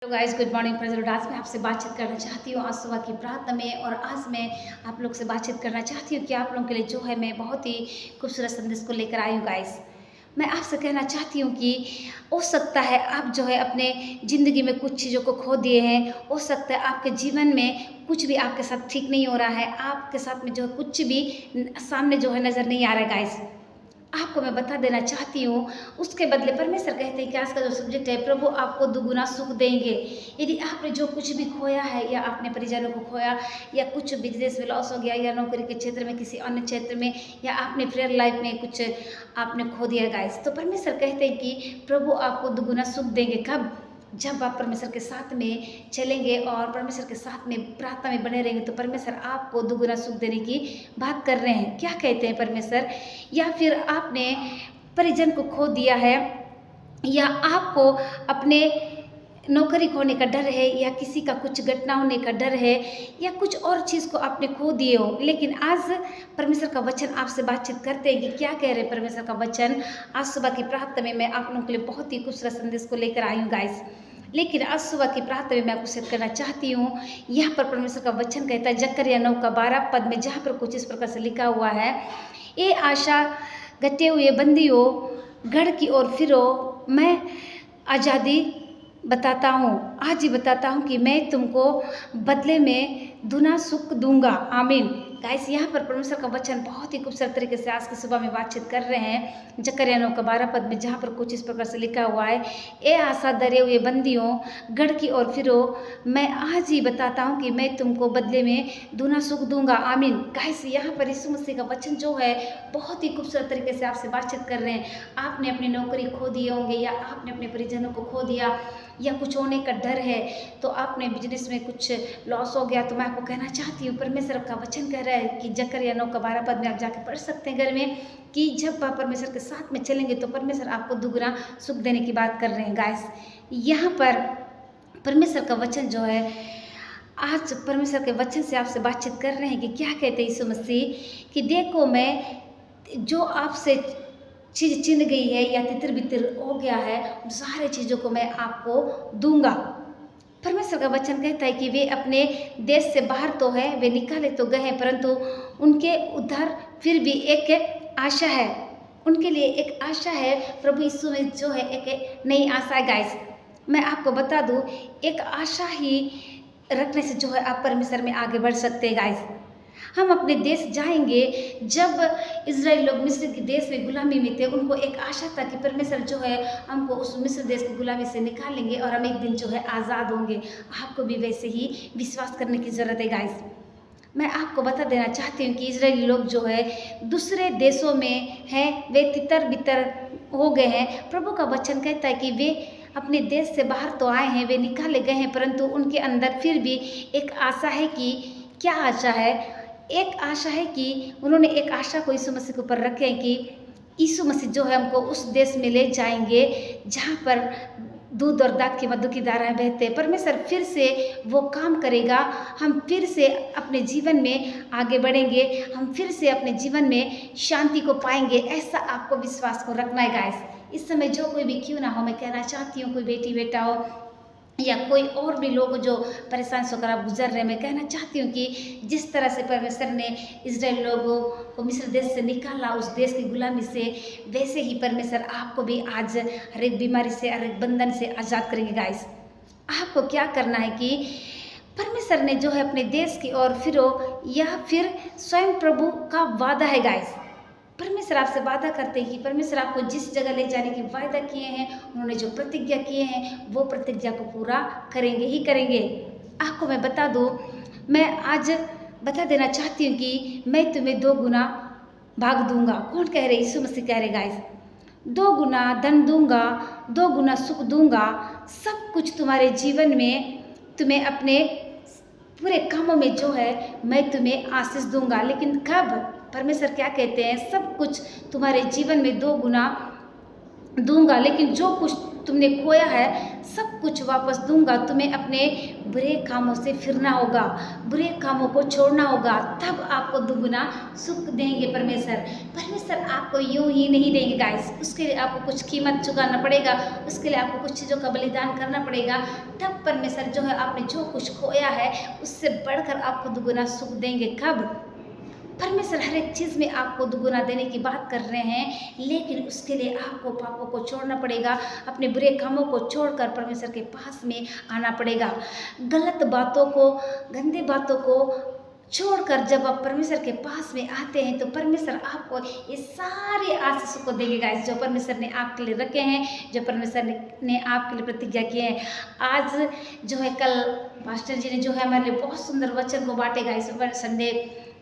Hello guys, good morning friends. आज मैं आपसे बातचीत करना चाहती हूँ आज सुबह की प्रार्थना में। और आज मैं आप लोग से बातचीत करना चाहती हूँ कि आप लोगों के लिए जो है मैं बहुत ही खूबसूरत संदेश को लेकर आई हूँ गाइस। मैं आपसे कहना चाहती हूँ कि हो सकता है आप जो है अपने ज़िंदगी में कुछ चीज़ों को खो दिए हैं। हो सकता है आपके जीवन में कुछ भी आपके साथ ठीक नहीं हो रहा है, आपके साथ में जो है कुछ भी सामने जो है नज़र नहीं आ रहा है गाइस। आपको मैं बता देना चाहती हूँ, उसके बदले परमेश्वर कहते हैं कि आज का जो सब्जेक्ट है, प्रभु आपको दुगुना सुख देंगे। यदि आपने जो कुछ भी खोया है या अपने परिजनों को खोया या कुछ बिजनेस में लॉस हो गया या नौकरी के क्षेत्र में किसी अन्य क्षेत्र में या आपने प्रेयर लाइफ में कुछ आपने खो दिया गाइस, तो परमेश्वर कहते हैं कि प्रभु आपको दुगुना सुख देंगे। कब? जब आप परमेश्वर के साथ में चलेंगे और परमेश्वर के साथ में प्रार्थना में बने रहेंगे, तो परमेश्वर आपको दुगुना सुख देने की बात कर रहे हैं। क्या कहते हैं परमेश्वर? या फिर आपने परिजन को खो दिया है या आपको अपने नौकरी खोने का डर है या किसी का कुछ घटना होने का डर है या कुछ और चीज़ को आपने खो दिए हो, लेकिन आज परमेश्वर का वचन आपसे बातचीत करते हैं कि क्या कह रहे हैं परमेश्वर का वचन। आज सुबह की प्रार्थना में मैं आप लोगों के लिए बहुत ही खूबसूरत संदेश को लेकर आई हूँ गाइस। लेकिन आज सुबह की प्रार्थना में मैं आपको शेयर करना चाहती हूँ। यहाँ पर परमेश्वर का वचन कहता है जकरिया 9:12 पद में, जहाँ पर कुछ इस प्रकार से लिखा हुआ है, ये आशा गटे हुए बंदियों गढ़ की ओर फिरो, मैं आज़ादी बताता हूँ, आज ही बताता हूँ कि मैं तुमको बदले में दुना सुख दूंगा। आमीन। गाइस, यहाँ पर परमेश्वर का वचन बहुत ही खूबसूरत तरीके से आज की सुबह में बातचीत कर रहे हैं जकरिया 9:12 पद में, जहाँ पर कुछ इस प्रकार से लिखा हुआ है, ए आशा डरे हुए बंदियों गढ़ की ओर फिरो, मैं आज ही बताता हूँ कि मैं तुमको बदले में दुना सुख दूंगा। आमीन। गाइस, यहाँ पर यीशु मसीह का वचन जो है बहुत ही खूबसूरत तरीके से आपसे बातचीत कर रहे हैं। आपने अपनी नौकरी खो दिए होंगे या आपने अपने परिजनों को खो दिया या कुछ होने का डर है, तो आपने बिजनेस में कुछ लॉस हो गया, तो मैं आपको कहना चाहती हूँ परमेश्वर का वचन कह रहा है कि जकरिया 9:12 पद में आप जाकर पढ़ सकते हैं घर में, कि जब आप परमेश्वर के साथ में चलेंगे तो परमेश्वर आपको दुगना सुख देने की बात कर रहे हैं गाइस। यहाँ पर परमेश्वर का वचन जो है, आज परमेश्वर के वचन से आपसे बातचीत कर रहे हैं कि क्या कहते हैं यीशु मसीह, कि देखो मैं जो आपसे चीज़ छिन गई है या तितर बितर हो गया है, उन सारे चीज़ों को मैं आपको दूंगा। परमेश्वर का वचन कहता है कि वे अपने देश से बाहर तो है, वे निकाले तो गए हैं, परंतु उनके उधर फिर भी एक आशा है, उनके लिए एक आशा है। प्रभु यीशु में जो है एक नई आशा है गाइस। मैं आपको बता दूं, एक आशा ही रखने से जो है आप परमेश्वर में आगे बढ़ सकते हैं गाइस। हम अपने देश जाएंगे। जब इजराइल लोग मिस्र के देश में गुलामी में थे, उनको एक आशा था कि परमेश्वर जो है हमको उस मिस्र देश की गुलामी से निकालेंगे और हम एक दिन जो है आज़ाद होंगे। आपको भी वैसे ही विश्वास करने की ज़रूरत है गाइस। मैं आपको बता देना चाहती हूँ कि इजरायली लोग जो है दूसरे देशों में हैं, वे तितर बितर हो गए हैं। प्रभु का वचन कहता है कि वे अपने देश से बाहर तो आए हैं, वे निकाले गए हैं, परंतु उनके अंदर फिर भी एक आशा है। कि क्या आशा है? एक आशा है कि उन्होंने एक आशा को यीशु मसीह के ऊपर रखे हैं कि यीशु मसीह जो है हमको उस देश में ले जाएंगे जहाँ पर दूध और दाख की मधु की धाराएं बहते हैं। परमेश्वर फिर से वो काम करेगा, हम फिर से अपने जीवन में आगे बढ़ेंगे, हम फिर से अपने जीवन में शांति को पाएंगे। ऐसा आपको विश्वास को रखना है गाइस। इस समय जो कोई भी क्यों ना हो, मैं कहना चाहती हूँ, कोई बेटी बेटा हो या कोई और भी लोग जो परेशान होकर आप गुजर रहे हैं, मैं कहना चाहती हूँ कि जिस तरह से परमेश्वर ने इजराइल लोगों को मिस्र देश से निकाला, उस देश की गुलामी से, वैसे ही परमेश्वर आपको भी आज हर एक बीमारी से, हर एक बंधन से आज़ाद करेंगे गाइस। आपको क्या करना है कि परमेश्वर ने जो है अपने देश की ओर फिरो, या फिर स्वयं प्रभु का वादा है गाइस। परमेश्वर आपसे वादा करते हैं कि परमेश्वर आपको जिस जगह ले जाने की वादा किए हैं, उन्होंने जो प्रतिज्ञा किए हैं, वो प्रतिज्ञा को पूरा करेंगे ही करेंगे। आपको मैं बता दूं, मैं आज बता देना चाहती हूँ कि मैं तुम्हें 2 गुना भाग दूंगा। कौन कह रहे? यीशु मसीह कह रहे गाइस। 2 गुना धन दूंगा, 2 गुना सुख दूंगा, सब कुछ तुम्हारे जीवन में, तुम्हें अपने पूरे कामों में जो है मैं तुम्हें आशीष दूंगा। लेकिन कब? परमेश्वर क्या कहते हैं? सब कुछ तुम्हारे जीवन में 2 गुना दूँगा, लेकिन जो कुछ तुमने खोया है सब कुछ वापस दूँगा। तुम्हें अपने बुरे कामों से फिरना होगा, बुरे कामों को छोड़ना होगा, तब आपको दुगुना सुख देंगे परमेश्वर। परमेश्वर आपको यूँ ही नहीं देंगे गाइस, उसके लिए आपको कुछ कीमत चुकाना पड़ेगा, उसके लिए आपको कुछ चीज़ों का बलिदान करना पड़ेगा। तब परमेश्वर जो है आपने जो कुछ खोया है उससे बढ़कर आपको दुगुना सुख देंगे। कब? परमेश्वर हर एक चीज़ में आपको दुगुना देने की बात कर रहे हैं, लेकिन उसके लिए आपको पापों को छोड़ना पड़ेगा, अपने बुरे कामों को छोड़कर परमेश्वर के पास में आना पड़ेगा। गलत बातों को, गंदी बातों को छोड़कर जब आप परमेश्वर के पास में आते हैं तो परमेश्वर आपको ये सारे आशीषों को देंगे गाइस, जो परमेश्वर ने आपके लिए रखे हैं, जो परमेश्वर ने आपके लिए प्रतिज्ञा किए हैं। आज जो है कल पास्टर जी ने जो है हमारे लिए बहुत सुंदर वचन को बांटे गाइस, संडे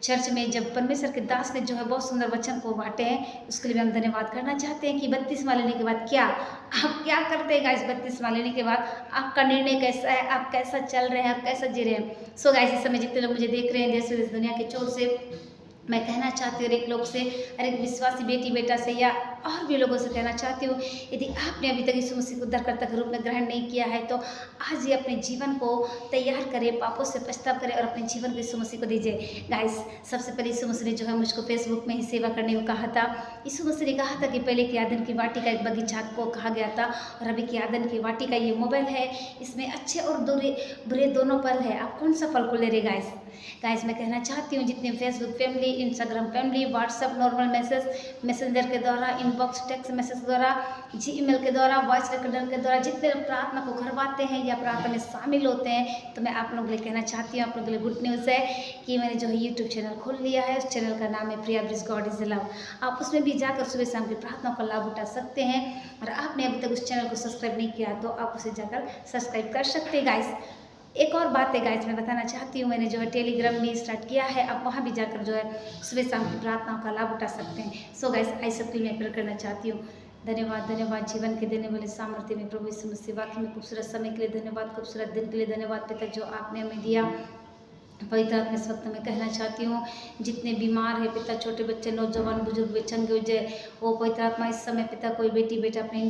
चर्च में जब परमेश्वर के दास ने जो है बहुत सुंदर वचन को बांटे हैं, उसके लिए भी हम धन्यवाद करना चाहते हैं कि 32वां लेने के बाद क्या आप क्या करते हैं गाइस। 32वां लेने के बाद आपका निर्णय कैसा है, आप कैसा चल रहे हैं, आप कैसा जी रहे हैं। सो गाइस, इस समय जितने लोग मुझे देख रहे हैं देश विदेश दुनिया के चोर से, मैं कहना चाहती हूँ हर एक लोग से, हर एक विश्वासी बेटी बेटा से या और भी लोगों से कहना चाहती हूँ, यदि आपने अभी तक यीशु मसीह को उद्धारकर्ता के रूप में ग्रहण नहीं किया है तो आज ही अपने जीवन को तैयार करें, पापों से पछताव करें और अपने जीवन को यीशु मसीह को दीजिए। गाइस, सबसे पहले यीशु मसीह ने जो है मुझको फेसबुक में ही सेवा करने को कहा था। यीशु मसीह ने कहा था कि पहले की आदन की वाटी का एक बगीचा को कहा गया था और अभी की आदन की वाटी का ये मोबाइल है, इसमें अच्छे और बुरे दोनों पल है। आप कौन सा फल को ले रहे गाइस। गाइस, मैं कहना चाहती हूँ जितने Facebook family, Instagram family, WhatsApp normal messenger के द्वारा, इनबॉक्स टेक्स्ट मैसेज द्वारा, जीमेल के द्वारा, वॉइस रिकॉर्डर के द्वारा जितने लोग प्रार्थना को करवाते हैं या प्रार्थना में शामिल होते हैं, तो मैं आप लोगों के लिए कहना चाहती हूँ, आप लोगों के लिए गुड न्यूज़ है कि मैंने जो है यूट्यूब चैनल खोल लिया है। उस चैनल का नाम है प्रिया ब्रिज गॉड इज लव। आप उसमें भी जाकर सुबह शाम की प्रार्थना का लाभ उठा सकते हैं और आपने अभी तक उस चैनल को सब्सक्राइब नहीं किया तो आप उसे जाकर सब्सक्राइब कर सकते हैं गाइस। एक और बात है गाइस, मैं बताना चाहती हूँ, मैंने जो है टेलीग्राम में स्टार्ट किया है, आप वहाँ भी जाकर जो है सुबह शाम की प्रार्थनाओं का लाभ उठा सकते हैं। सो गाइस, आई सबके लिए मैं प्रेयर करना चाहती हूँ। धन्यवाद, धन्यवाद जीवन के देने वाले सामर्थ्य में प्रभु यीशु मसीह, वाकई में खूबसूरत समय के लिए धन्यवाद, खूबसूरत दिन के लिए धन्यवाद पिता जो आपने हमें दिया। पवित्र आत्मा इस वक्त मैं कहना चाहती हूँ जितने बीमार है पिता, छोटे बच्चे, नौजवान, बुजुर्ग, विकलांग, वो पवित्र आत्मा इस समय पिता कोई बेटी बेटा अपने